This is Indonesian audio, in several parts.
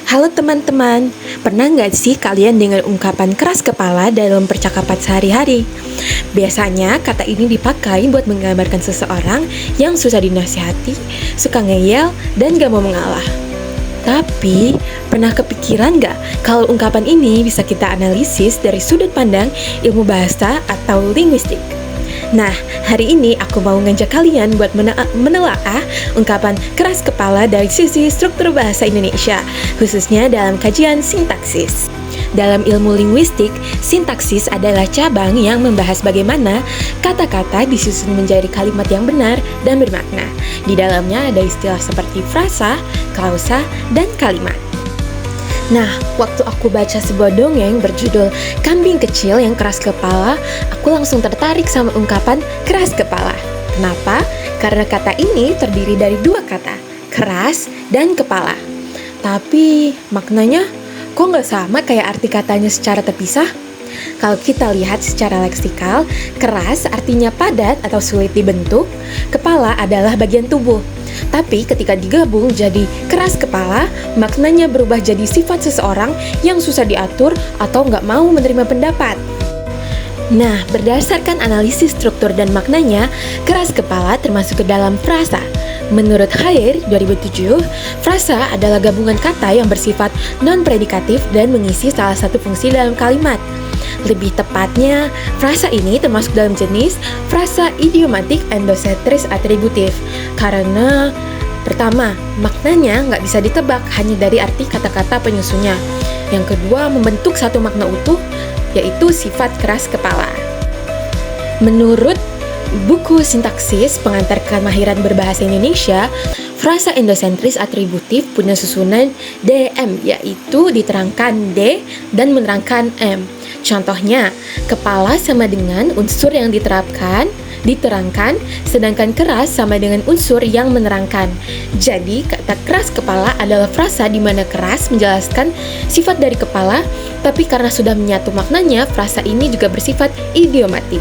Halo teman-teman, pernah nggak sih kalian dengar ungkapan keras kepala dalam percakapan sehari-hari? Biasanya kata ini dipakai buat menggambarkan seseorang yang susah dinasihati, suka ngeyel, dan gak mau mengalah. Tapi, pernah kepikiran nggak kalau ungkapan ini bisa kita analisis dari sudut pandang ilmu bahasa atau linguistik? Nah, hari ini aku mau ngajak kalian buat menelaah ungkapan keras kepala dari sisi struktur bahasa Indonesia, khususnya dalam kajian sintaksis. Dalam ilmu linguistik, sintaksis adalah cabang yang membahas bagaimana kata-kata disusun menjadi kalimat yang benar dan bermakna. Di dalamnya ada istilah seperti frasa, klausa, dan kalimat. Nah, waktu aku baca sebuah dongeng berjudul Kambing Kecil yang Keras Kepala, aku langsung tertarik sama ungkapan keras kepala. Kenapa? Karena kata ini terdiri dari dua kata, keras dan kepala. Tapi maknanya kok nggak sama kayak arti katanya secara terpisah? Kalau kita lihat secara leksikal, keras artinya padat atau sulit dibentuk, kepala adalah bagian tubuh. Tapi ketika digabung jadi keras kepala, maknanya berubah jadi sifat seseorang yang susah diatur atau nggak mau menerima pendapat. Nah, berdasarkan analisis struktur dan maknanya, keras kepala termasuk ke dalam frasa. Menurut Hayer 2007, frasa adalah gabungan kata yang bersifat non-predikatif dan mengisi salah satu fungsi dalam kalimat. Lebih tepatnya, frasa ini termasuk dalam jenis frasa idiomatik endosentris atributif. Karena pertama, maknanya nggak bisa ditebak hanya dari arti kata-kata penyusunnya. Yang kedua, membentuk satu makna utuh, yaitu sifat keras kepala. Menurut buku sintaksis pengantar kemahiran berbahasa Indonesia, frasa endosentris atributif punya susunan DM, yaitu diterangkan D dan menerangkan M. Contohnya, kepala sama dengan unsur yang diterangkan, sedangkan keras sama dengan unsur yang menerangkan. Jadi, kata keras kepala adalah frasa di mana keras menjelaskan sifat dari kepala, tapi karena sudah menyatu maknanya, frasa ini juga bersifat idiomatik.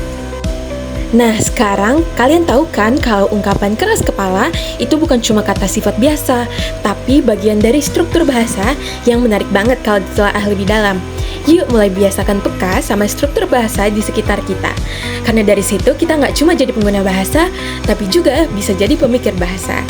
Nah, sekarang kalian tahu kan kalau ungkapan keras kepala itu bukan cuma kata sifat biasa, tapi bagian dari struktur bahasa yang menarik banget kalau ditelaah lebih dalam. Yuk mulai biasakan peka sama struktur bahasa di sekitar kita. Karena dari situ kita nggak cuma jadi pengguna bahasa, tapi juga bisa jadi pemikir bahasa.